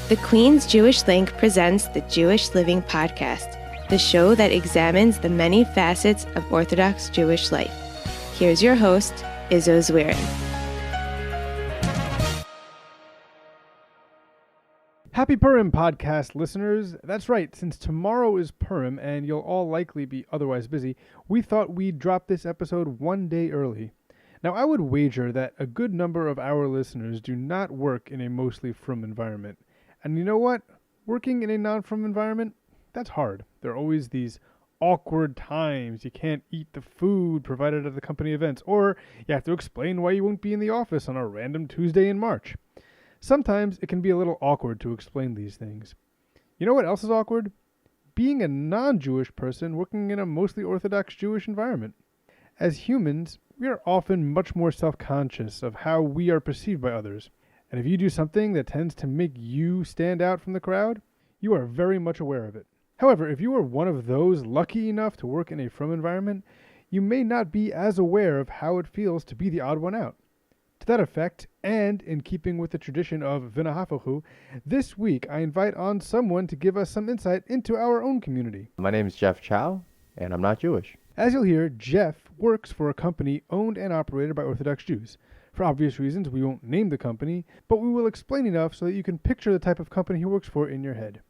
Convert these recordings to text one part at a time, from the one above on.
The Queen's Jewish Link presents the Jewish Living Podcast, the show that examines the many facets of Orthodox Jewish life. Here's your host, Izzo Zwirin. Happy Purim podcast listeners. That's right, since tomorrow is Purim and you'll all likely be otherwise busy, we thought we'd drop this episode one day early. Now, I would wager that a good number of our listeners do not work in a mostly frum environment. And you know what? Working in a non-frum environment, that's hard. There are always these awkward times. You can't eat the food provided at the company events, or you have to explain why you won't be in the office on a random Tuesday in March. Sometimes it can be a little awkward to explain these things. You know what else is awkward? Being a non-Jewish person working in a mostly Orthodox Jewish environment. As humans, we are often much more self-conscious of how we are perceived by others. And if you do something that tends to make you stand out from the crowd, you are very much aware of it. However, if you are one of those lucky enough to work in a frum environment, you may not be as aware of how it feels to be the odd one out. To that effect, and in keeping with the tradition of V'nahafachu, this week I invite on someone to give us some insight into our own community. My name is Jeff Chyau, and I'm not Jewish. As you'll hear, Jeff works for a company owned and operated by Orthodox Jews. For obvious reasons, we won't name the company, but we will explain enough so that you can picture the type of company he works for in your head.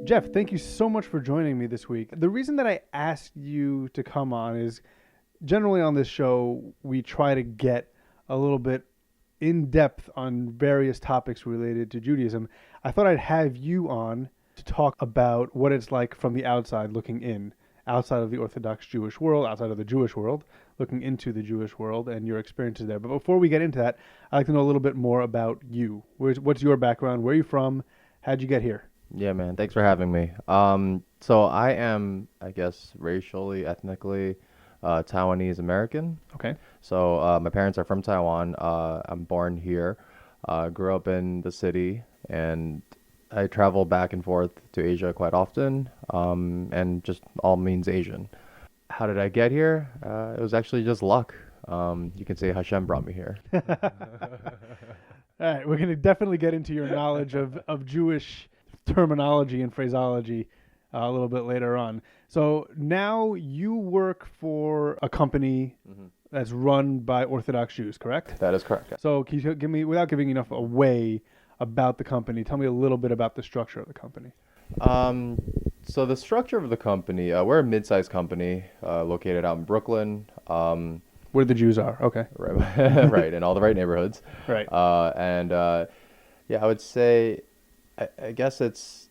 Jeff, thank you so much for joining me this week. The reason that I asked you to come on is generally on this show, we try to get a little bit in depth on various topics related to Judaism. I thought I'd have you on to talk about what it's like from the outside looking in, outside of the Orthodox Jewish world, outside of the Jewish world, looking into the Jewish world and your experiences there. But before we get into that, I'd like to know a little bit more about you. What's your background? Where are you from? How'd you get here? Yeah, man. Thanks for having me. So I am, I guess, racially, ethnically, Taiwanese American. Okay. So my parents are from Taiwan. I'm born here, grew up in the city, and I travel back and forth to Asia quite often, and just all means Asian. How did I get here? It was actually just luck. You can say Hashem brought me here. All right, we're going to definitely get into your knowledge of Jewish terminology and phraseology a little bit later on. So now you work for a company that's run by Orthodox Jews, correct? That is correct. Yeah. So can you give me, without giving enough away about the company, tell me a little bit about the structure of the company. So the structure of the company, we're a mid-sized company located out in Brooklyn. Where the Jews are, okay. Right, right, in all the right neighborhoods. Right. Yeah, I would say, I guess it's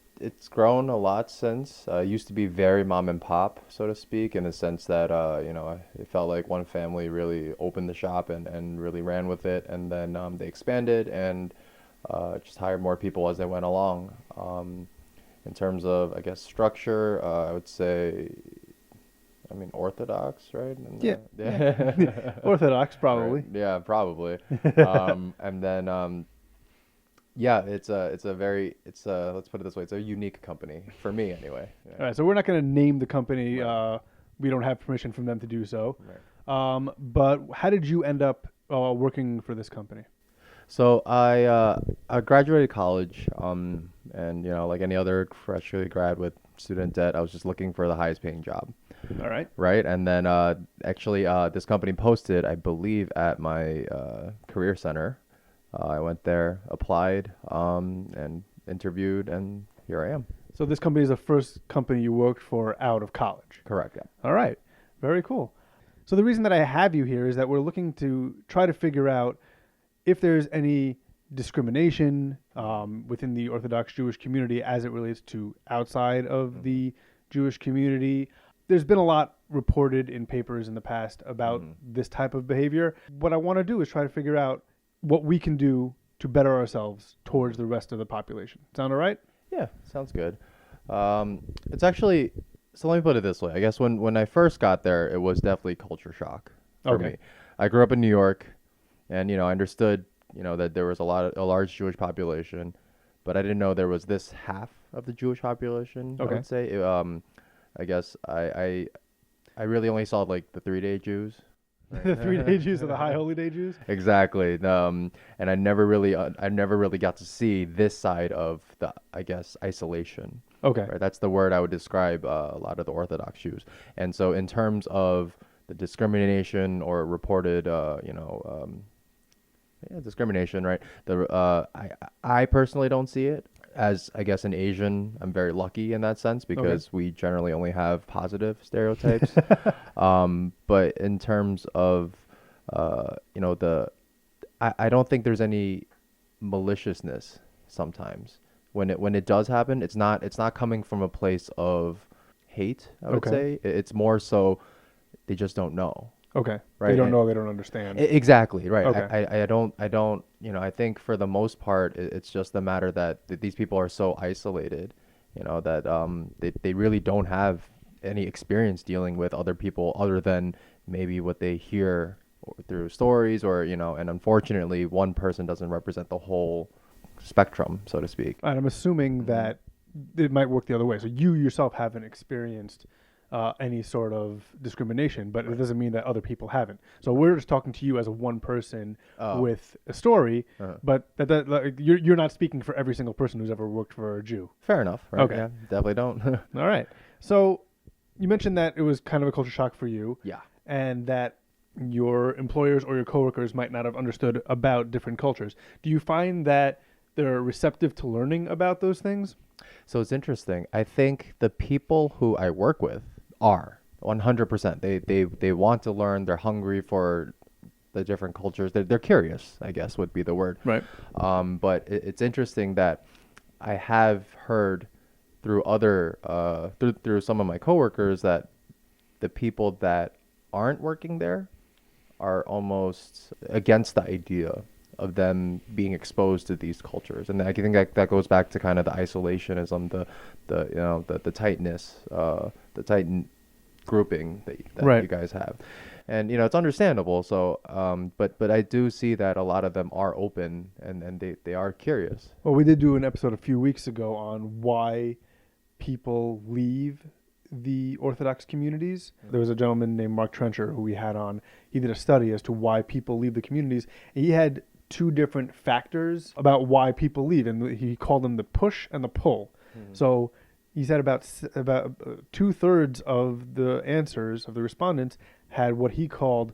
grown a lot since. Used to be very mom and pop, so to speak, in the sense that, it felt like one family really opened the shop and really ran with it. And then they expanded and just hired more people as they went along. In terms of, I guess, structure, I would say, Orthodox, right? Yeah. Orthodox, probably. Right. Yeah, probably. And then, it's let's put it this way, it's a unique company for me anyway. Yeah. All right, so we're not going to name the company. Right. We don't have permission from them to do so. Right. But how did you end up working for this company? So I graduated college, and like any other freshly grad with student debt, I was just looking for the highest paying job. All right. Right, and then this company posted, I believe, at my career center. I went there, applied, and interviewed, and here I am. So this company is the first company you worked for out of college? Correct, yeah. All right. Very cool. So the reason that I have you here is that we're looking to try to figure out if there's any discrimination within the Orthodox Jewish community as it relates to outside of the Jewish community. There's been a lot reported in papers in the past about this type of behavior. What I want to do is try to figure out what we can do to better ourselves towards the rest of the population. Sound all right? Yeah, sounds good. It's actually, so let me put it this way. I guess when I first got there, it was definitely culture shock for me. I grew up in New York, and I understood that there was a large Jewish population, but I didn't know there was this half of the Jewish population. I would say. I guess I really only saw like the 3-day Jews. The 3-day Jews or the High Holy Day Jews? Exactly. And I never really got to see this side of the, I guess, isolation. Okay. Right? That's the word I would describe a lot of the Orthodox Jews. And so in terms of the discrimination or reported, discrimination, right? I personally don't see it. As I guess an Asian, I'm very lucky in that sense because we generally only have positive stereotypes. But in terms of, I don't think there's any maliciousness sometimes when it does happen. It's not coming from a place of hate. I would say it's more so they just don't know. Okay. Right. They don't know. They don't understand. Exactly. Right. Okay. I don't, I think for the most part, it's just the matter that these people are so isolated, that they really don't have any experience dealing with other people other than maybe what they hear through stories or, and unfortunately one person doesn't represent the whole spectrum, so to speak. And I'm assuming that it might work the other way. So you yourself haven't experienced any sort of discrimination, but it doesn't mean that other people haven't. So we're just talking to you as a one person with a story, but you're not speaking for every single person who's ever worked for a Jew. Fair enough. Right? Okay. Yeah, definitely don't. All right. So you mentioned that it was kind of a culture shock for you. Yeah. And that your employers or your coworkers might not have understood about different cultures. Do you find that they're receptive to learning about those things? So it's interesting. I think the people who I work with are 100%. They want to learn. They're hungry for the different cultures. They're curious, I guess would be the word. Right. But it's interesting that I have heard through other through some of my coworkers that the people that aren't working there are almost against the idea of them being exposed to these cultures, and I think that goes back to kind of the isolationism, the tightness, the tight grouping that right. you guys have, and it's understandable. So, but I do see that a lot of them are open and they are curious. Well, we did do an episode a few weeks ago on why people leave the Orthodox communities. There was a gentleman named Mark Trencher who we had on. He did a study as to why people leave the communities. He had 2 different factors about why people leave, and he called them the push and the pull. So he said about 2/3 of the answers of the respondents had what he called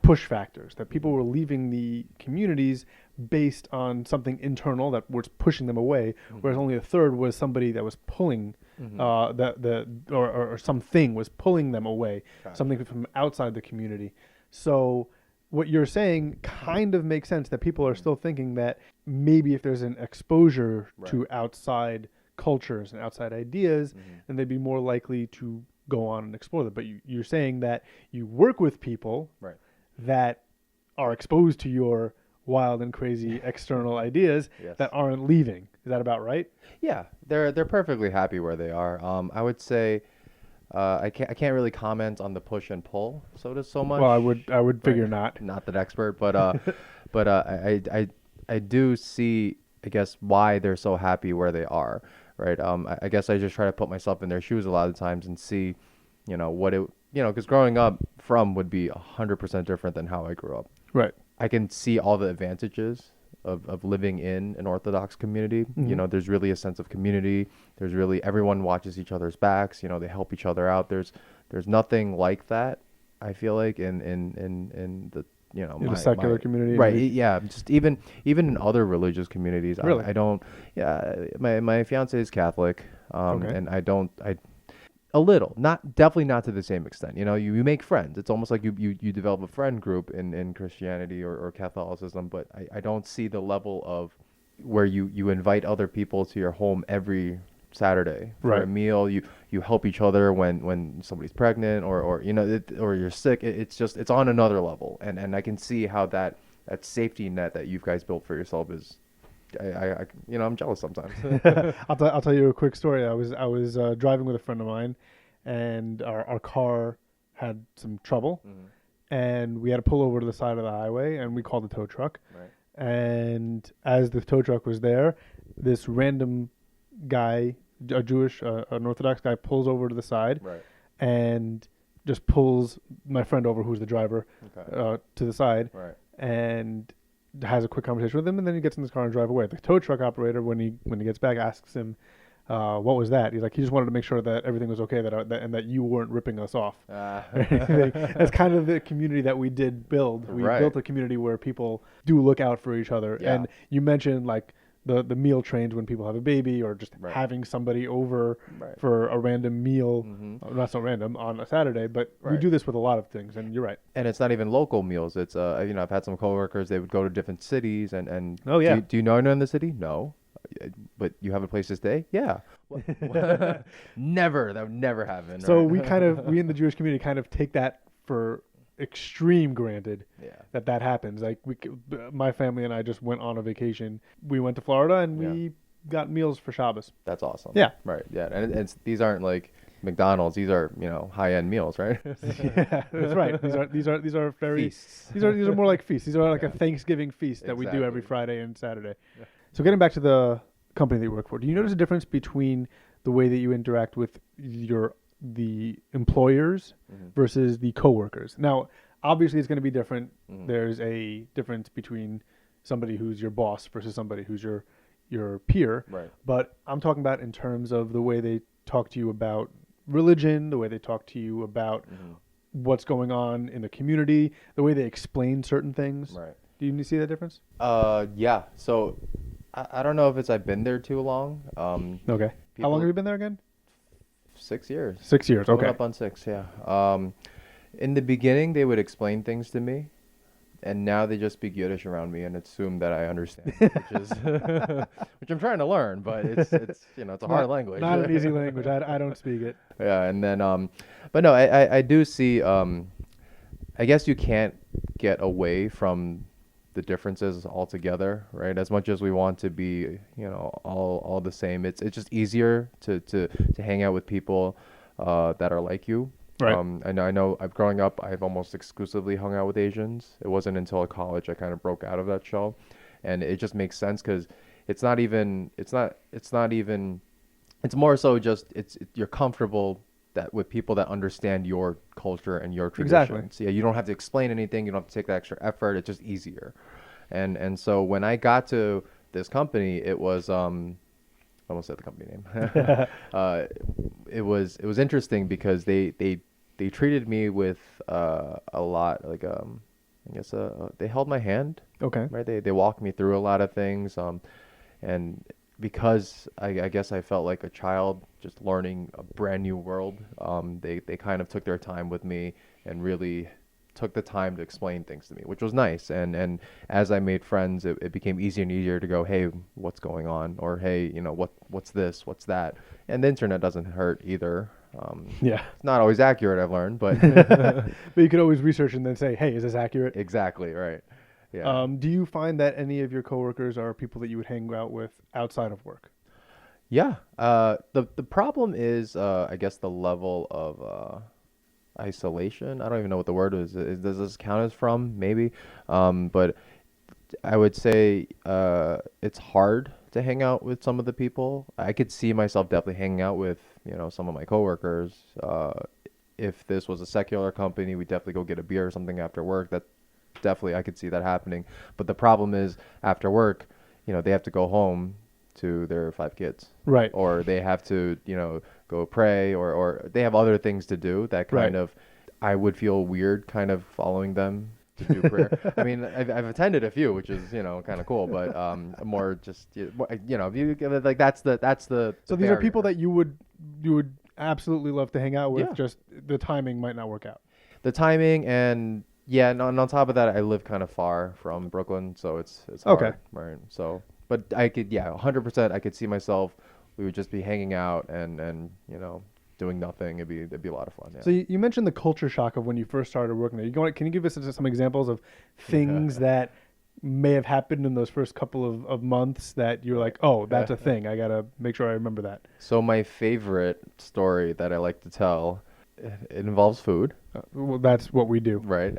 push factors, that people were leaving the communities based on something internal that was pushing them away, whereas only 1/3 was somebody that was pulling or something was pulling them away, something from outside the community. So what you're saying kind of makes sense, that people are still thinking that maybe if there's an exposure to outside cultures and outside ideas, then they'd be more likely to go on and explore them. But you're saying that you work with people that are exposed to your wild and crazy external ideas that aren't leaving. Is that about right? Yeah, they're perfectly happy where they are. I would say I can't really comment on the push and pull so much. Well, I would figure not. Not that expert, but I do see, I guess, why they're so happy where they are, right? I guess I just try to put myself in their shoes a lot of times and see, what it, because growing up from would be 100% different than how I grew up. Right. I can see all the advantages of living in an Orthodox community. There's really a sense of community. There's really, everyone watches each other's backs. They help each other out. There's nothing like that, I feel like, in the in the secular community, right? Yeah, just even in other religious communities. Really? I don't. Yeah, my fiance is Catholic, and I a little, definitely not to the same extent. You make friends. It's almost like you develop a friend group in Christianity or Catholicism, but I don't see the level of where you invite other people to your home every Saturday for a meal. You help each other when somebody's pregnant or or you're sick. It's on another level, and I can see how that safety net that you guys built for yourself is. I'm jealous sometimes. I'll tell you a quick story. I was driving with a friend of mine, and our car had some trouble, and we had to pull over to the side of the highway, and we called the tow truck. Right. And as the tow truck was there, this random guy, a Jewish, an Orthodox guy, pulls over to the side, and just pulls my friend over, who's the driver, to the side, Right. and has a quick conversation with him, and then he gets in his car and drive away. The tow truck operator, when he gets back, asks him, "What was that?" He's like, he just wanted to make sure that everything was okay, and that you weren't ripping us off. That's kind of the community that we did build. We built a community where people do look out for each other. Yeah. And you mentioned like the meal trains when people have a baby, or just having somebody over for a random meal, not so random, on a Saturday. But we do this with a lot of things, and you're right. And it's not even local meals. It's I've had some coworkers. They would go to different cities, and oh yeah, do you know anyone in the city? No. But you have a place to stay? Yeah. Never. That would never happen. So right? we in the Jewish community kind of take that for extreme granted. Yeah. That happens. Like my family and I just went on a vacation. We went to Florida and we got meals for Shabbos. That's awesome. Yeah. Right. Yeah. And these aren't like McDonald's. These are high-end meals, right? Yeah, that's right. These are very feasts. These are more like feasts. These are like a Thanksgiving feast that we do every Friday and Saturday. Yeah. So getting back to the company that you work for, do you notice a difference between the way that you interact with the employers versus the coworkers? Now, obviously, it's going to be different. There's a difference between somebody who's your boss versus somebody who's your peer. Right. But I'm talking about in terms of the way they talk to you about religion, the way they talk to you about what's going on in the community, the way they explain certain things. Right. Do you see that difference? Yeah. So I don't know if I've been there too long. Okay. How long have you been there again? 6 years. 6 years. Coming Okay. up on 6. Yeah. In the beginning, they would explain things to me, and now they just speak Yiddish around me and assume that I understand, which I'm trying to learn, but it's a hard language. Not an easy language. I don't speak it. Yeah, and then but no, I do see. I guess you can't get away from the differences altogether, right? As much as we want to be, all the same, it's just easier to hang out with people that are like you. Right. I know. Growing up, I've almost exclusively hung out with Asians. It wasn't until college I kind of broke out of that shell, and it just makes sense because it's more so just you're comfortable with people that understand your culture and your traditions. Exactly. Yeah, you don't have to explain anything. You don't have to take the extra effort. It's just easier, and so when I got to this company, it was I almost said the company name. It was interesting because they treated me with a lot like I guess they held my hand. Okay. Right. They walked me through a lot of things. And because I guess I felt like a child just learning a brand new world, they kind of took their time with me and really took the time to explain things to me, which was nice. And as I made friends, it became easier and easier to go, hey, what's going on? Or, hey, what's this? What's that? And the internet doesn't hurt either. Yeah. It's not always accurate, I've learned, but but you could always research and then say, hey, is this accurate? Exactly, right. Yeah. Do you find that any of your coworkers are people that you would hang out with outside of work? Yeah. The problem is, I guess, the level of isolation. I don't even know what the word is. Does this count as frum? Maybe. But I would say it's hard to hang out with some of the people. I could see myself definitely hanging out with, some of my coworkers. If this was a secular company, we'd definitely go get a beer or something after work. That definitely, I could see that happening. But the problem is, after work, they have to go home to their 5 kids. Right. Or they have to, go pray, or they have other things to do that kind of, I would feel weird kind of following them to do prayer. I mean, I've attended a few, which is, kind of cool, but more just, if you like, that's the So these are people that you would absolutely love to hang out with. Yeah. Just the timing might not work out. The timing, and yeah, and on top of that, I live kind of far from Brooklyn, so it's hard, okay. Right. So, but I could, 100%, I could see myself. We would just be hanging out and doing nothing. It'd be a lot of fun. Yeah. So you mentioned the culture shock of when you first started working there. Can you give us some examples of things that may have happened in those first couple of months that you're like, oh, that's a thing. I gotta make sure I remember that. So my favorite story that I like to tell, it involves food. Well, that's what we do. Right.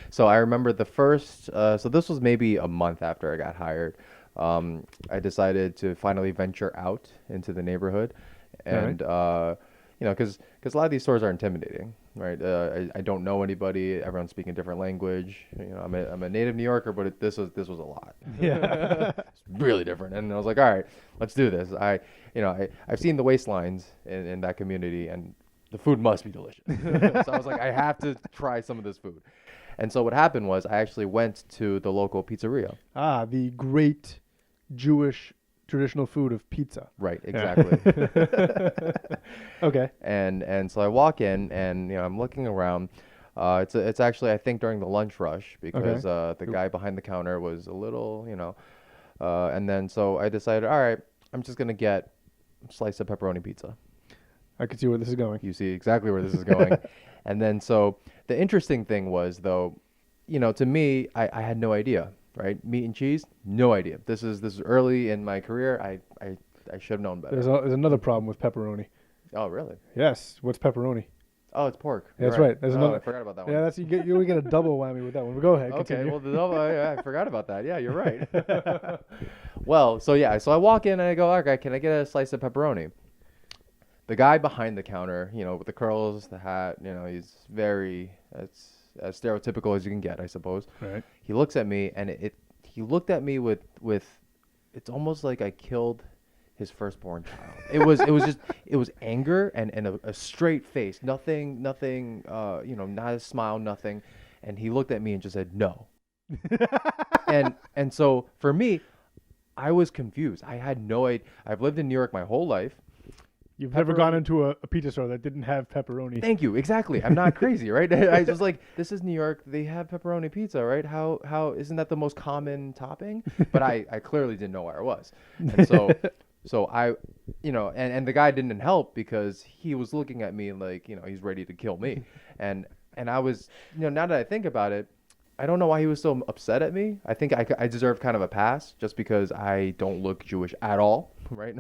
So I remember the first. So this was maybe a month after I got hired. I decided to finally venture out into the neighborhood, and because a lot of these stores are intimidating, right? I don't know anybody. Everyone's speaking a different language. I'm a native New Yorker, but this was a lot. Yeah. It's really different. And I was like, all right, let's do this. I've seen the waistlines in that community, and the food must be delicious. So I was like, I have to try some of this food. And so what happened was I actually went to the local pizzeria. Ah, the great Jewish traditional food of pizza. Right, exactly. Okay. And so I walk in, and I'm looking around. It's actually, I think, during the lunch rush, because the guy behind the counter was a little, and then so I decided, all right, I'm just gonna get a slice of pepperoni pizza. I can see where this is going. You see exactly where this is going. And then so the interesting thing was, though, to me, I had no idea, right? Meat and cheese, no idea. This is early in my career. I should have known better. There's another problem with pepperoni. Oh, really? Yes. What's pepperoni? Oh, it's pork. That's You're right. There's Oh, another. I forgot about that one. Yeah, you get a double whammy with that one. But go ahead. Okay, Continue. well, the double, I forgot about that. Yeah, you're right. Well, so I walk in and I go, okay, can I get a slice of pepperoni? The guy behind the counter, with the curls, the hat, he's it's as stereotypical as you can get, I suppose. Right. He looks at me, and he looked at me with it's almost like I killed his firstborn child. It was anger and a straight face, nothing, not a smile, nothing. And he looked at me and just said, no. and so for me, I was confused. I had no idea. I've lived in New York my whole life. You've never gone into a pizza store that didn't have pepperoni. Thank you. Exactly. I'm not crazy, right? I was like, this is New York. They have pepperoni pizza, right? How isn't that the most common topping? But I clearly didn't know where I was. And so I, and the guy didn't help, because he was looking at me like, he's ready to kill me. And I was, now that I think about it, I don't know why he was so upset at me. I think I deserve kind of a pass, just because I don't look Jewish at all, right?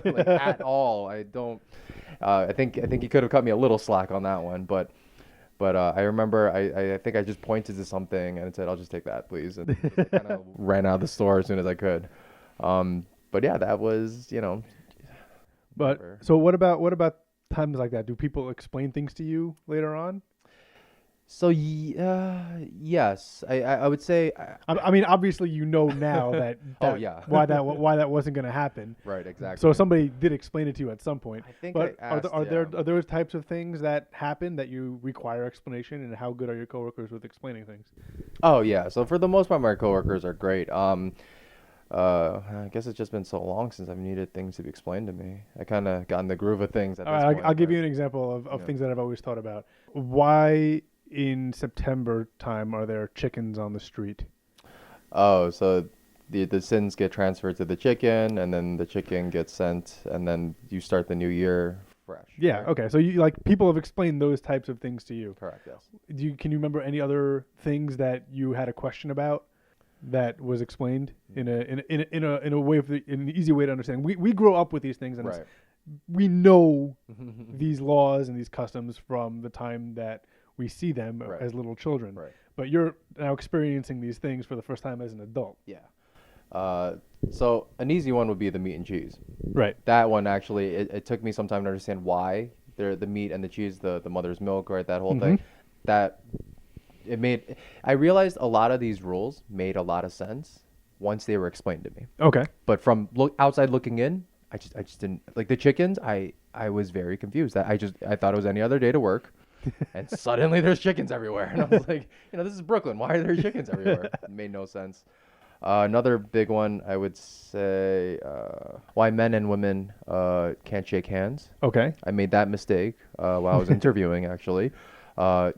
Like, at all. I don't. I think he could have cut me a little slack on that one, but I remember I think I just pointed to something and said, "I'll just take that, please," and kind of ran out of the store as soon as I could. But yeah, that was But whatever. So what about times like that? Do people explain things to you later on? So yes, I would say. I mean, obviously, now that Oh, yeah. why that wasn't going to happen. Right, exactly. So somebody did explain it to you at some point. I think But I asked, are there types of things that happen that you require explanation, and how good are your coworkers with explaining things? Oh yeah. So for the most part, my coworkers are great. I guess it's just been so long since I've needed things to be explained to me. I kind of got in the groove of things at All this right, point. I'll give you an example of things that I've always thought about. Why in September time are there chickens on the street? Oh, so the sins get transferred to the chicken, and then the chicken gets sent, and then you start the new year fresh. Yeah. Right? Okay. So people have explained those types of things to you. Correct. Yes. Can you remember any other things that you had a question about that was explained in a way in an easy way to understand? We grow up with these things, and Right. we know these laws and these customs from the time that we see them Right. as little children. Right. But you're now experiencing these things for the first time as an adult. Yeah. So an easy one would be the meat and cheese. Right. That one actually, it took me some time to understand why the meat and the cheese, the mother's milk, right? That whole thing. I realized a lot of these rules made a lot of sense once they were explained to me. Okay. But from outside looking in, I just didn't like the chickens. I was very confused. I thought it was any other day to work, and suddenly there's chickens everywhere, and I was like, this is Brooklyn. Why are there chickens everywhere? It made no sense. Another big one, I would say, why men and women can't shake hands. Okay. I made that mistake while I was interviewing, actually. For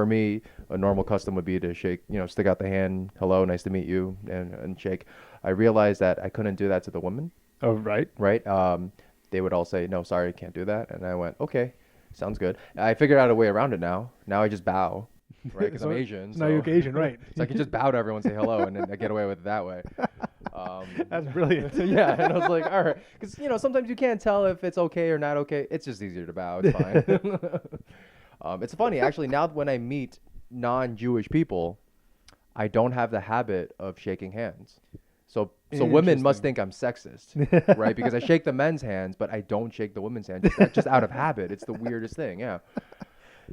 me, a normal custom would be to shake, stick out the hand, hello, nice to meet you, and shake. I realized that I couldn't do that to the women. Oh, right. Right? They would all say, no, sorry, can't do that. And I went, okay, sounds good. I figured out a way around it now. Now I just bow, right? Because I'm Asian. So now you're Asian, right. So I can just bow to everyone, say hello, and then I get away with it that way. That's brilliant. Yeah, and I was like, all right. Because, sometimes you can't tell if it's okay or not okay. It's just easier to bow. It's fine. It's funny, actually, now when I meet non-Jewish people, I don't have the habit of shaking hands. So women must Interesting. think I'm sexist, right? Because I shake the men's hands, but I don't shake the women's hands just out of habit. It's the weirdest thing. Yeah.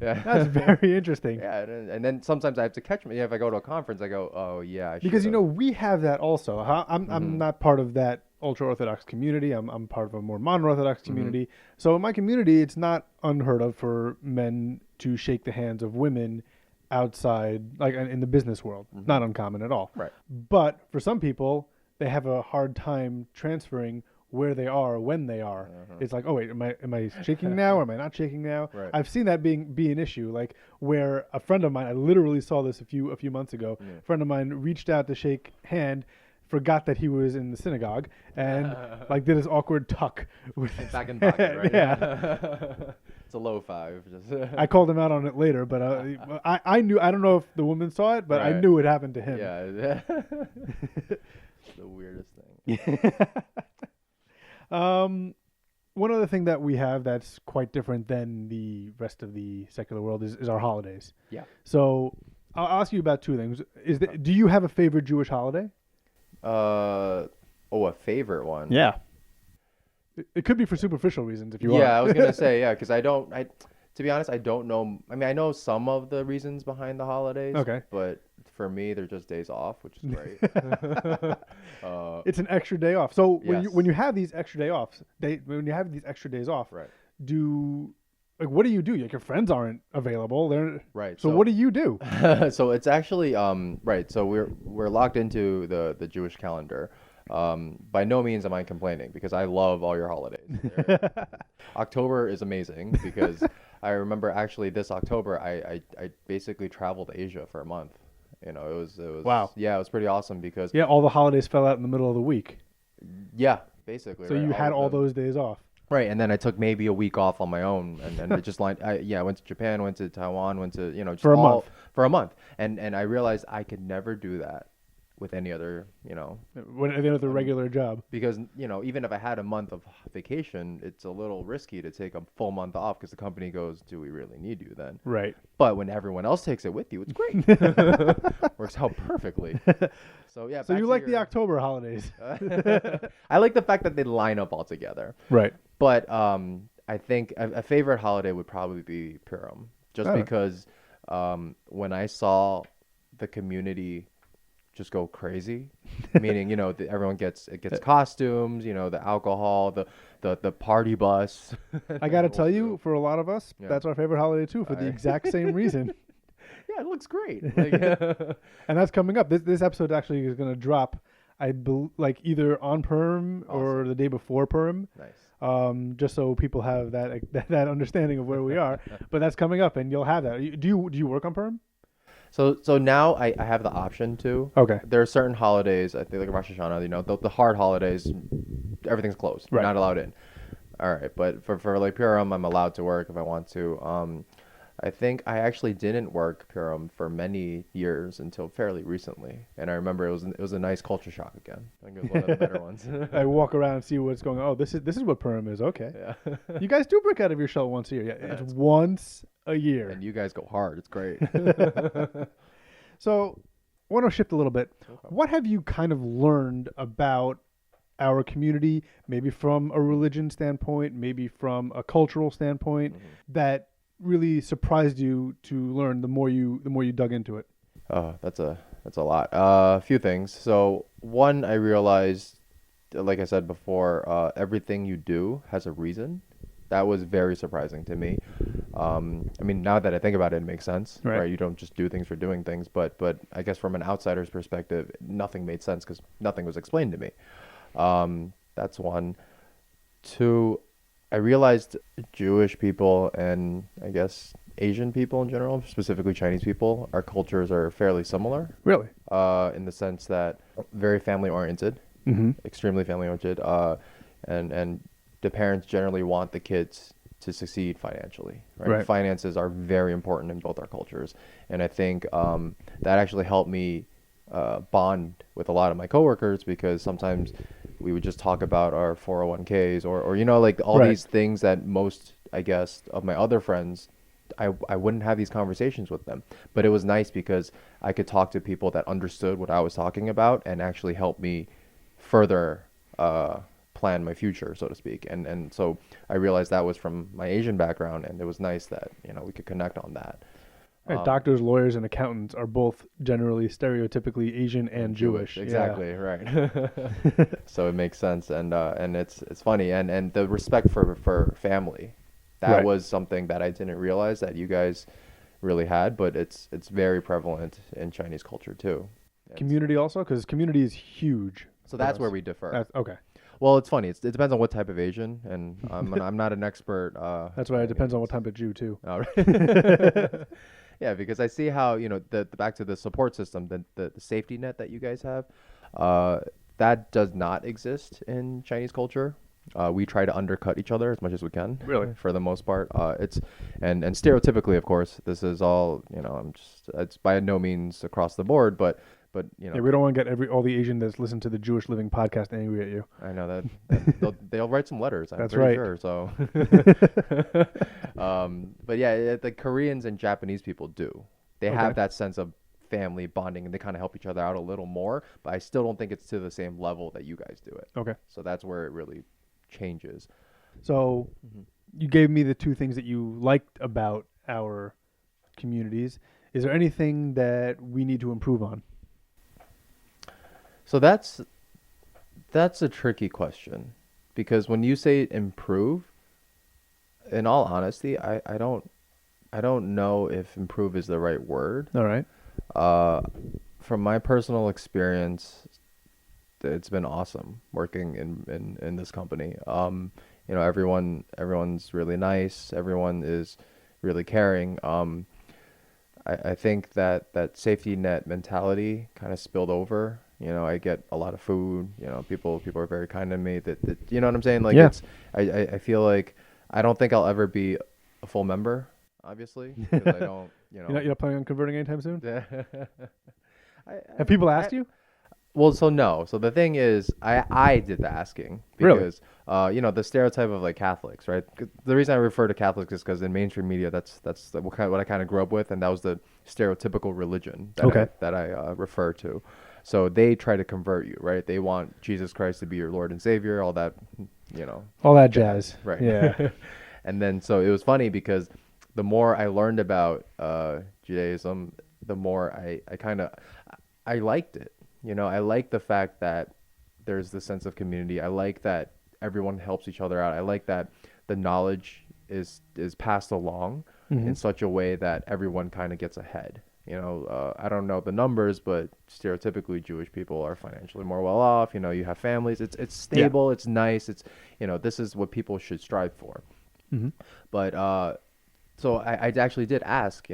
Yeah. That's very interesting. Yeah, and then sometimes I have to catch me. If I go to a conference, I go, "Oh yeah, I Because should've." we have that also. I'm not part of that ultra orthodox community. I'm part of a more modern orthodox community. So in my community, it's not unheard of for men to shake the hands of women outside, like in the business world. Not uncommon at all. Right. But for some people, they have a hard time transferring where they are when they are. It's like, oh wait, am I shaking now or am I not shaking now? Right. I've seen that be an issue. Like where a friend of mine, I literally saw this a few months ago. A friend of mine reached out to shake hand, forgot that he was in the synagogue, and like did his awkward tuck with his Back in pocket, right? Yeah. It's a low five. Just I called him out on it later, but I knew. I don't know if the woman saw it, but I Right. knew it happened to him. Yeah. The weirdest thing. One other thing that we have that's quite different than the rest of the secular world is our holidays. Yeah. So I'll ask you about two things. Do you have a favorite Jewish holiday? A favorite one. Yeah. It could be for superficial reasons if you want. Yeah, I was gonna say because to be honest, I don't know. I mean, I know some of the reasons behind the holidays. Okay. But for me, they're just days off, which is great. It's an extra day off. So Yes. when you have these extra days off, Right. What do you do? Like your friends aren't available. Right. So what do you do? So it's actually right. So we're locked into the Jewish calendar. By no means am I complaining because I love all your holidays. October is amazing because I remember actually this October I basically traveled Asia for a month. It was Wow. Yeah, it was pretty awesome because Yeah, all the holidays fell out in the middle of the week. yeah, basically. So right, you had of all them. those days off. Right, and then I took maybe a week off on my own, and it just I went to Japan, went to Taiwan, went to just For a month. for a month, and I realized I could never do that with any other When at the end of the regular job. because even if I had a month of vacation, it's a little risky to take a full month off because the company goes, "Do we really need you then?" Right. But when everyone else takes it with you, it's great. Works out perfectly. So yeah. So back you to like the your- October holidays. I like the fact that they line up all together. Right. But I think a favorite holiday would probably be Purim, just Oh. because when I saw the community just go crazy, meaning everyone gets costumes, the alcohol, the party bus. I got to tell you, for a lot of us, Yeah. that's our favorite holiday too, for the exact same reason. Yeah, it looks great. And that's coming up. This episode actually is going to drop, like either on Purim or the day before Purim. Nice. Just so people have that understanding of where we are. But that's coming up, and you'll have that. Do you work on Purim? So now I have the option to. Okay. There are certain holidays, I think like Rosh Hashanah, the hard holidays, everything's closed. You're Right. not allowed in. All right, but for like Purim, I'm allowed to work if I want to. I think I actually didn't work Purim for many years until fairly recently, and I remember it was a nice culture shock again. I think it was one of the better ones. I walk around and see what's going on. Oh, this is what Purim is. Okay. Yeah. You guys do break out of your shell once a year. Yeah, it's once a year. And you guys go hard. It's great. So, I want to shift a little bit. Okay. What have you kind of learned about our community, maybe from a religion standpoint, maybe from a cultural standpoint, that really surprised you to learn the more you dug into it? That's a lot. A few things. So one, I realized, like I said before, everything you do has a reason. That was very surprising to me. I mean, now that I think about it, it makes sense, right? You don't just do things for doing things, but I guess from an outsider's perspective, nothing made sense because nothing was explained to me. That's one. Two, I realized Jewish people and I guess Asian people in general, specifically Chinese people, our cultures are fairly similar. Really? In the sense that very family oriented, extremely family oriented, and the parents generally want the kids to succeed financially. Right? Finances are very important in both our cultures, and I think that actually helped me bond with a lot of my coworkers because sometimes we would just talk about our 401ks or like all these things that most, I guess, of my other friends, I wouldn't have these conversations with them. But it was nice because I could talk to people that understood what I was talking about and actually help me further plan my future, so to speak. And so I realized that was from my Asian background, and it was nice that we could connect on that. Right, doctors, lawyers, and accountants are both generally stereotypically Asian and Jewish. Exactly, right. So it makes sense, and it's funny, and the respect for family, that was something that I didn't realize that you guys really had, but it's very prevalent in Chinese culture too. Community also, because community is huge. So that's where we differ. Okay. Well, it's funny. It depends on what type of Asian, and I'm not an expert. That's why it depends on what type of Jew too. Oh, right. Yeah, because I see how the back to the support system, the safety net that you guys have, that does not exist in Chinese culture. We try to undercut each other as much as we can. Really, for the most part, it's and stereotypically, of course, this is all it's by no means across the board, but yeah, we don't want to get all the Asian that's listened to the Jewish Living podcast angry at you. I know that they'll write some letters. I'm That's pretty right. sure. So, but yeah, the Koreans and Japanese people do. They have that sense of family bonding, and they kind of help each other out a little more. But I still don't think it's to the same level that you guys do it. Okay. So that's where it really changes. So you gave me the two things that you liked about our communities. Is there anything that we need to improve on? So that's a tricky question, because when you say improve, in all honesty, I don't know if improve is the right word. All right. From my personal experience, it's been awesome working in this company. Everyone's really nice. Everyone is really caring. I think that safety net mentality kind of spilled over. I get a lot of food. People are very kind to me. That you know what I'm saying? Like I feel like I don't think I'll ever be a full member, obviously, because I don't. You're not planning on converting anytime soon? Have I- people asked you? Well, so no. So the thing is, I did the asking because, the stereotype of like Catholics, right? The reason I refer to Catholics is because in mainstream media, that's what I kind of grew up with, and that was the stereotypical religion that I refer to. So they try to convert you, right? They want Jesus Christ to be your Lord and Savior, all that, all that jazz, right? Yeah. And then so it was funny because the more I learned about Judaism, the more I liked it. I like the fact that there's this sense of community. I like that everyone helps each other out. I like that the knowledge is passed along in such a way that everyone kind of gets ahead. I don't know the numbers, but stereotypically Jewish people are financially more well off. You have families. It's stable. It's nice. It's this is what people should strive for. But so I actually did ask,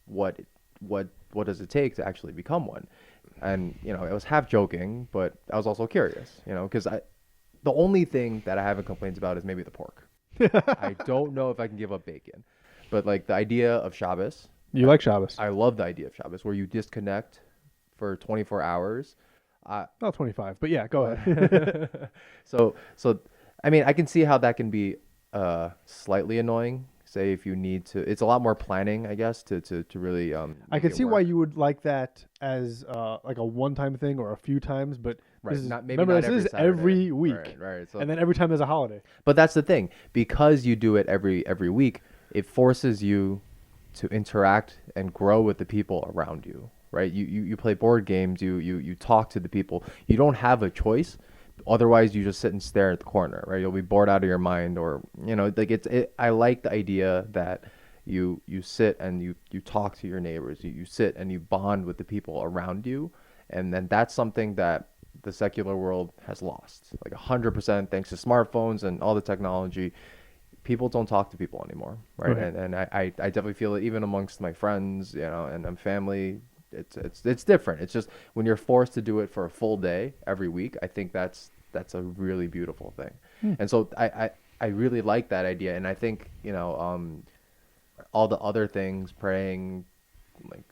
what does it take to actually become one? And, it was half joking, but I was also curious, because the only thing that I haven't complaints about is maybe the pork. I don't know if I can give up bacon, but like the idea of Shabbos. You like Shabbos? I love the idea of Shabbos, where you disconnect for 24 hours. Not 25, but yeah, go ahead. So I mean, I can see how that can be slightly annoying. Say if you need to, it's a lot more planning, I guess, to really. I can see why you would like that as like a one-time thing or a few times, but right, this is every week, right. So, and then every time there's a holiday. But that's the thing, because you do it every week, it forces you to interact and grow with the people around you, right? You play board games, you talk to the people. You don't have a choice. Otherwise, you just sit and stare at the corner, right? You'll be bored out of your mind, or like I like the idea that you sit and you talk to your neighbors. You sit and you bond with the people around you, and then that's something that the secular world has lost, like 100%, thanks to smartphones and all the technology. People don't talk to people anymore, right? Okay. And I definitely feel it even amongst my friends, and family. It's different. It's just when you're forced to do it for a full day every week, I think that's a really beautiful thing. And so I really like that idea, and I think all the other things, praying like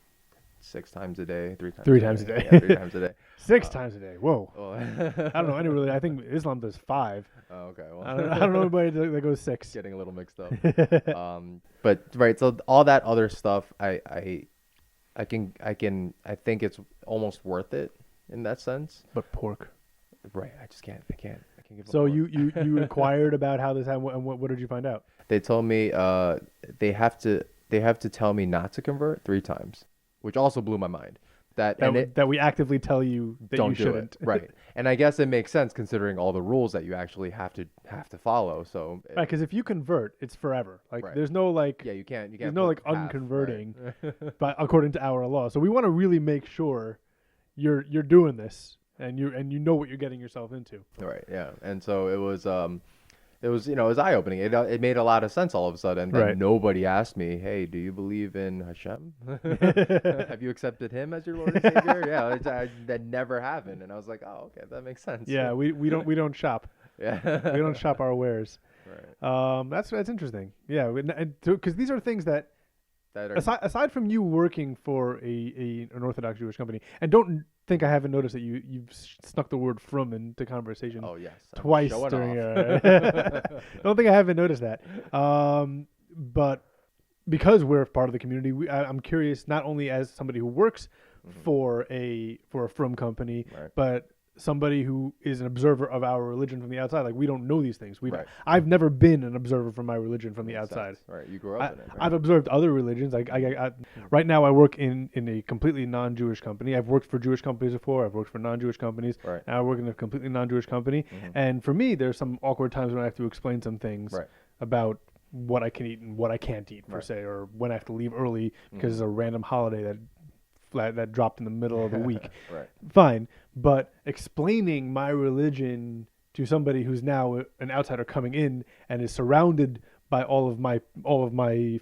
6 times a day, 3 times. 3 times a day. Yeah, 3 times a day. 6 times a day. Whoa. Well, I don't know any really. I think Islam does 5. oh, okay. Well, I don't know anybody that goes 6. Getting a little mixed up. But right, so all that other stuff, I think it's almost worth it in that sense. But pork. Right. I can't give up. So you inquired about how this happened, and what did you find out? They told me they have to tell me not to convert 3 times, which also blew my mind. That we actively tell you that don't you do shouldn't. it. Right. And I guess it makes sense considering all the rules that you actually have to follow. So Right, because if you convert, it's forever. Like Right. there's no like yeah, you can't there's no like put half, unconverting, right. but according to our law. So we want to really make sure you're doing this and you know what you're getting yourself into. Right. Yeah. And so it was it was eye opening. It made a lot of sense all of a sudden. Then Right. nobody asked me, "Hey, do you believe in Hashem? Have you accepted him as your Lord and Savior?" Yeah, that never happened, and I was like, "Oh, okay, that makes sense." Yeah, we don't shop. yeah, We don't shop our wares. Right. That's interesting. Yeah, because these are things that That are aside from you working for an Orthodox Jewish company, and don't think I haven't noticed that you've snuck the word "frum" into conversation oh yes, I'm twice showing during off. don't think I haven't noticed that. But because we're part of the community, I'm curious not only as somebody who works for a frum company, Right. but somebody who is an observer of our religion from the outside. Like we don't know these things. Right. I've never been an observer from my religion from the Makes outside. sense. Right, you grew up in it. Right? I've observed other religions. Right now, I work in a completely non-Jewish company. I've worked for Jewish companies before. I've worked for non-Jewish companies. Right. Now I work in a completely non-Jewish company. And for me, there's some awkward times when I have to explain some things Right. about what I can eat and what I can't eat, per Right. se, or when I have to leave early because it's a random holiday that dropped in the middle of the week. Right. Fine, but explaining my religion to somebody who's now an outsider coming in and is surrounded by all of my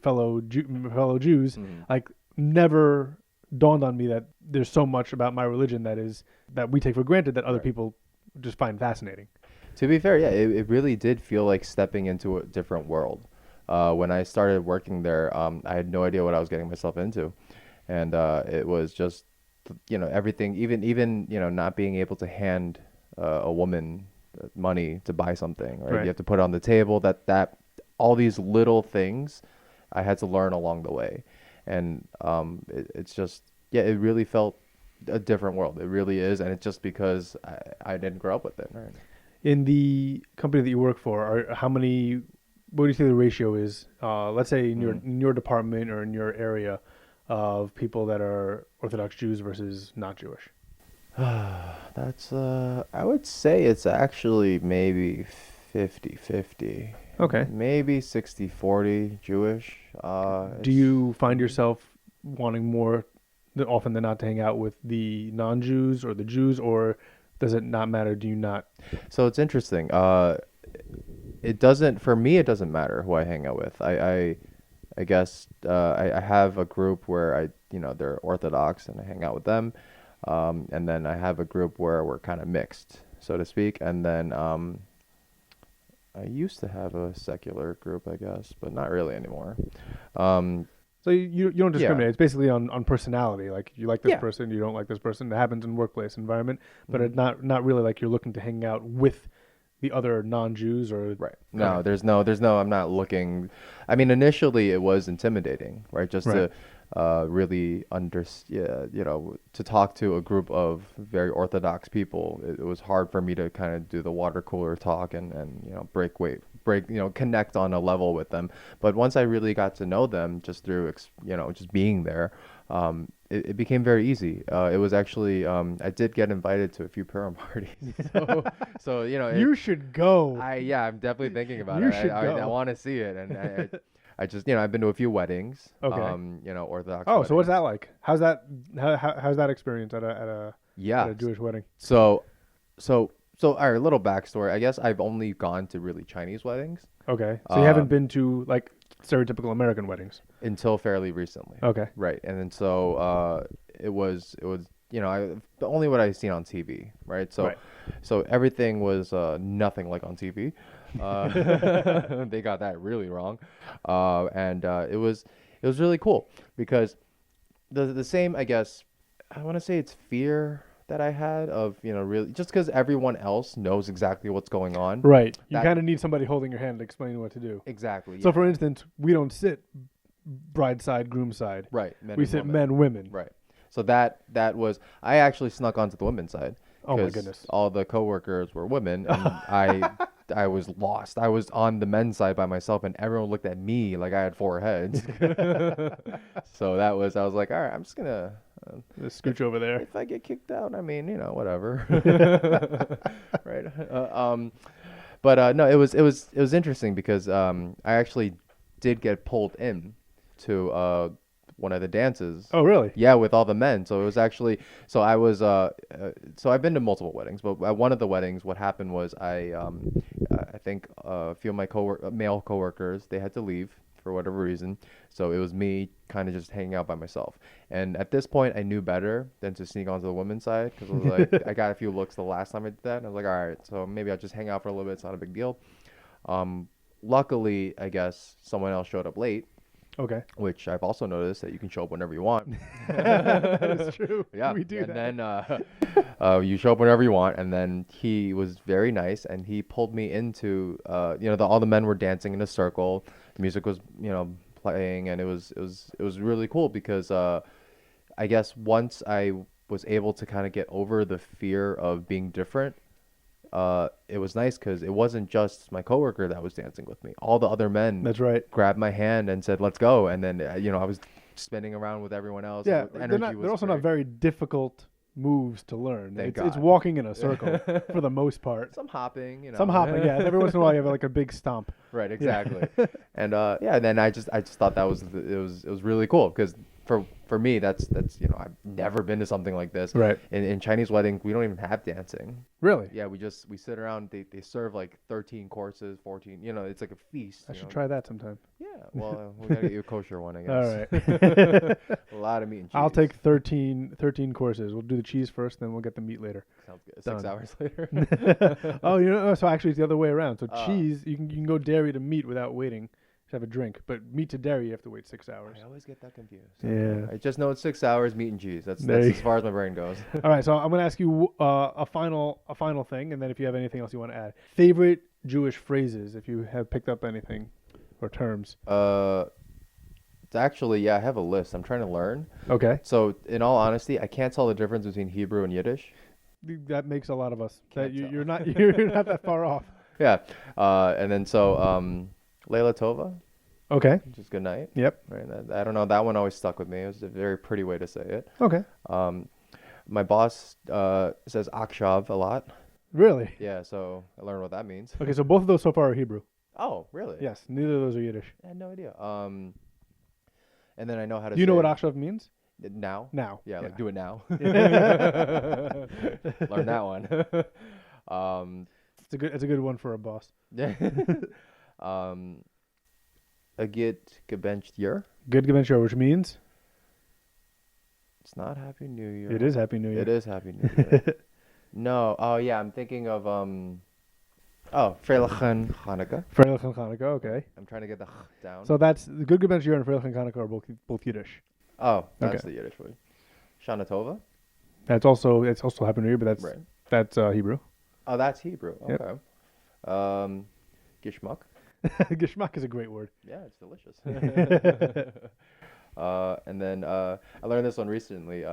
fellow Jews, like never dawned on me that there's so much about my religion that we take for granted that other Right. people just find fascinating. To be fair, yeah, it really did feel like stepping into a different world. When I started working there, I had no idea what I was getting myself into. And it was just, everything, even not being able to hand a woman money to buy something, right? Right. You have to put it on the table, that all these little things I had to learn along the way. And it's just, yeah, it really felt a different world. It really is. And it's just because I didn't grow up with it, right? In the company that you work for, what do you think the ratio is? Let's say in your department or in your area, of people that are Orthodox Jews versus not Jewish? That's I would say it's actually maybe 50-50. Okay. Maybe 60-40 Jewish. Do you find yourself wanting more often than not to hang out with the non-Jews or the Jews, or does it not matter? Do you not? So it's interesting. For me, it doesn't matter who I hang out with. I guess I have a group where they're Orthodox and I hang out with them. And then I have a group where we're kind of mixed, so to speak. And then I used to have a secular group, I guess, but not really anymore. So you don't discriminate. Yeah. It's basically on personality. Like you like this Yeah. person, you don't like this person. It happens in workplace environment, but it's not really like you're looking to hang out with the other non-Jews or Right. No, there's no, I'm not looking. I mean, initially it was intimidating, right? Just Right. to really to talk to a group of very Orthodox people. It was hard for me to kind of do the water cooler talk and connect on a level with them. But once I really got to know them just through, just being there, it became very easy. It was actually, I did get invited to a few Purim parties. So you should go. I'm definitely thinking about You it. should I go. want to see it, and I just, I've been to a few weddings. Okay. Orthodox. Oh, so what's weddings. that like? How's that experience at a Jewish wedding? So all right, a little backstory. I guess I've only gone to really Chinese weddings Okay, so you haven't been to like stereotypical American weddings until fairly recently. Okay. Right, and then so it was only what I've seen on TV, right? So Right. so everything was nothing like on TV. They got that really wrong, and it was really cool because the same, I guess, I want to say it's fear that I had of really just because everyone else knows exactly what's going on. Right. You That- kind of need somebody holding your hand explaining what to do. Exactly. So yeah. for instance, we don't sit bride side, groom side. Right, men We and sit women. men, women. Right. So that was, I actually snuck onto the women's side Oh my 'cause goodness. all the coworkers were women, and I was lost. I was on the men's side by myself, and everyone looked at me like I had four heads. So I was like, all right, I'm just gonna. Just scooch over there. If I get kicked out, I mean, whatever. Right. But no, it was interesting because I actually did get pulled in to one of the dances. Oh, really? Yeah, with all the men. So it was actually so so I've been to multiple weddings, but at one of the weddings, what happened was I think a few of my male coworkers, they had to leave for whatever reason. So it was me kind of just hanging out by myself. And at this point, I knew better than to sneak onto the women's side because I was like, I got a few looks the last time I did that. And I was like, all right, so maybe I'll just hang out for a little bit. It's not a big deal. Luckily, I guess someone else showed up late. Okay. Which I've also noticed that you can show up whenever you want. That is true. Yeah. We do that. And then you show up whenever you want. And then he was very nice, and he pulled me into all the men were dancing in a circle. The music was playing, and it was really cool because I guess once I was able to kind of get over the fear of being different, it was nice because it wasn't just my coworker that was dancing with me. All the other men, That's right, grabbed my hand and said, "Let's go." And then I was spinning around with everyone else. Yeah, and they're also not very difficult moves to learn. Thank It's God. walking in a circle for the most part. Some hopping, Some hopping, yeah. Every once in a while, you have like a big stomp. Right, exactly. And and then I just thought that it was really cool because for me that's I've never been to something like this. Right. In Chinese weddings, we don't even have dancing. Really? Yeah, we sit around. They serve like 13 courses, 14. It's like a feast. I should try that sometime. Yeah, well, we gotta get you a kosher one, I guess. All right. A lot of meat and cheese. I'll take 13 courses. We'll do the cheese first, then we'll get the meat later. Sounds good. Done. 6 hours later. Oh, so actually it's the other way around. So Oh. cheese, you can go dairy to meat without waiting. Just have a drink. But meat to dairy, you have to wait 6 hours. I always get that confused. Yeah. I just know it's 6 hours, meat and cheese. That's There you as far as my brain goes. All right, so I'm going to ask you a final thing, and then if you have anything else you want to add. Favorite Jewish phrases, if you have picked up anything, or terms. It's actually, yeah, I have a list. I'm trying to learn. Okay. So, in all honesty, I can't tell the difference between Hebrew and Yiddish. That makes a lot of us. Can't That tell. you're not that far off. Yeah. And then Leila Tova, Okay. which is good night. Yep. Right. I don't know. That one always stuck with me. It was a very pretty way to say it. Okay. My boss says akshav a lot. Really? Yeah. So I learned what that means. Okay, so both of those so far are Hebrew. Oh, really? Yes, neither of those are Yiddish. I had no idea. And then I know how to. Do you know what say akshav means? now? Now. Yeah, like do it now. Yeah. Learn that one. It's a good one for a boss. Yeah. Agit gebenched year. Good Gebench, which means It's not Happy New Year. it is Happy New Year. It is Happy New Year. No. Oh yeah, I'm thinking of Freilichen Hanukkah. Freilich and Hanukkah. Okay. I'm trying to get the down. So that's the Good Gebench and Freilich and Hanukkah are both Yiddish. Oh, that's Okay. the Yiddish word. Shana Tova. It's also Happy New Year, but Right. that's Hebrew. Oh, that's Hebrew. Yep. Okay. Gishmak. Geschmack is a great word. Yeah, it's delicious. And then I learned this one recently.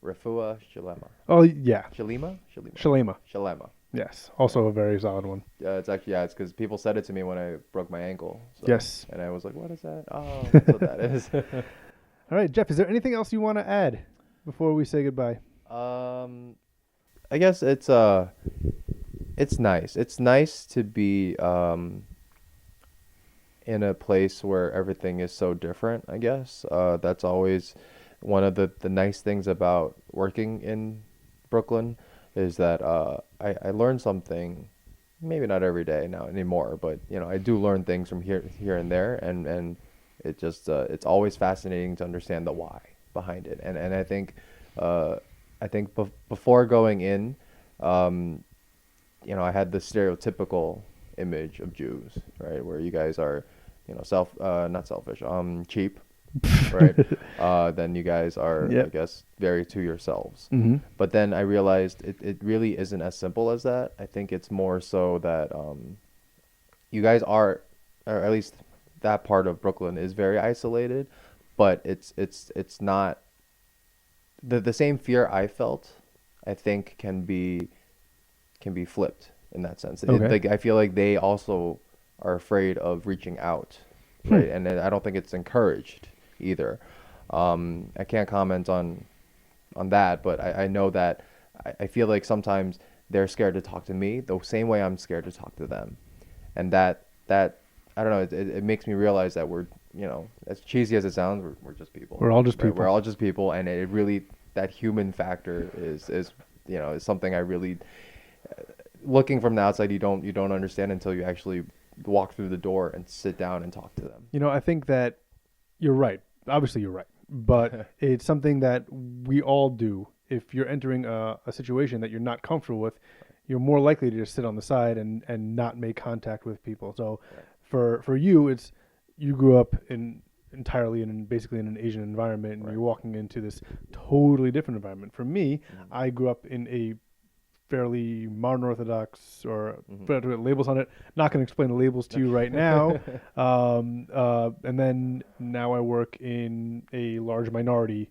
Refuah Shalema. Oh yeah, Shalema? Shalema. Shalema. Yes, also a very solid one. It's actually, it's because people said it to me when I broke my ankle. So, Yes. And I was like, what is that? Oh, that's what that is. All right, Jeff, is there anything else you want to add before we say goodbye? I guess it's nice. It's nice to be in a place where everything is so different, I guess. That's always one of the nice things about working in Brooklyn is that I learn something, maybe not every day now anymore, but I do learn things from here and there, and it just it's always fascinating to understand the why behind it. And I think before going in, I had the stereotypical image of Jews, right, where you guys are, not selfish, cheap, right? Then you guys are, Yep. I guess, very to yourselves. Mm-hmm. But then I realized it really isn't as simple as that. I think it's more so that you guys are, or at least that part of Brooklyn is very isolated, but it's not the same fear I felt, I think can be can be flipped in that sense. Okay. Like, I feel like they also are afraid of reaching out, right? And I don't think it's encouraged either. I can't comment on that, but I know that I feel like sometimes they're scared to talk to me the same way I'm scared to talk to them, and that I don't know. It makes me realize that we're, as cheesy as it sounds, we're just people. We're all just right? people. We're all just people, and it really, that human factor is something I really, looking from the outside, you don't understand until you actually walk through the door and sit down and talk to them. I think that you're right. Obviously, you're right. But it's something that we all do. If you're entering a situation that you're not comfortable with, you're more likely to just sit on the side and not make contact with people. So for you, it's you grew up entirely basically in an Asian environment, and you're walking into this totally different environment. For me, I grew up in a fairly modern Orthodox, or labels on it. Not going to explain the labels to you right now. And then now I work in a large minority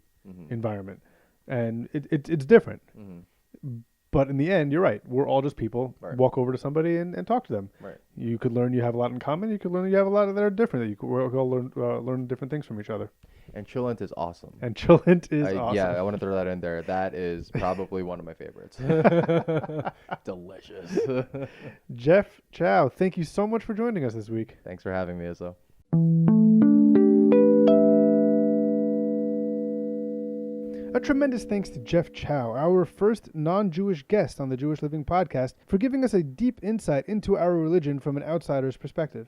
environment, and it's different. But in the end, you're right. We're all just people. Right. Walk over to somebody and talk to them. Right. You could learn you have a lot in common. You could learn you have a lot that are different. That you could all learn different things from each other. And Chillent is awesome. Awesome. Yeah, I want to throw that in there. That is probably one of my favorites. Delicious. Jeff Chyau, thank you so much for joining us this week. Thanks for having me, Izzo. A tremendous thanks to Jeff Chyau, our first non-Jewish guest on the Jewish Living podcast, for giving us a deep insight into our religion from an outsider's perspective.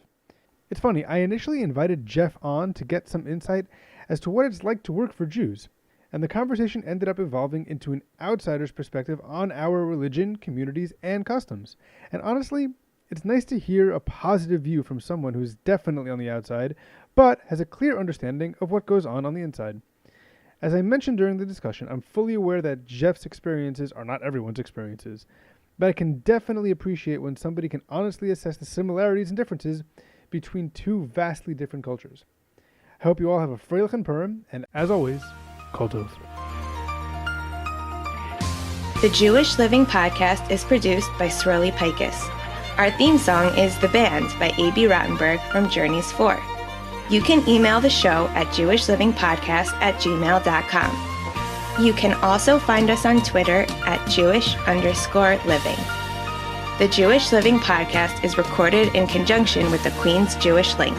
It's funny, I initially invited Jeff on to get some insight as to what it's like to work for Jews, and the conversation ended up evolving into an outsider's perspective on our religion, communities, and customs. And honestly, it's nice to hear a positive view from someone who's definitely on the outside, but has a clear understanding of what goes on the inside. As I mentioned during the discussion, I'm fully aware that Jeff's experiences are not everyone's experiences, but I can definitely appreciate when somebody can honestly assess the similarities and differences between two vastly different cultures. I hope you all have a Freilich and Purim, and as always, Kol Tov. The Jewish Living Podcast is produced by Swirly Pikus. Our theme song is The Band by A.B. Rottenberg from Journeys 4. You can email the show at jewishlivingpodcast@gmail.com. You can also find us on Twitter at Jewish_living. The Jewish Living Podcast is recorded in conjunction with the Queen's Jewish Link.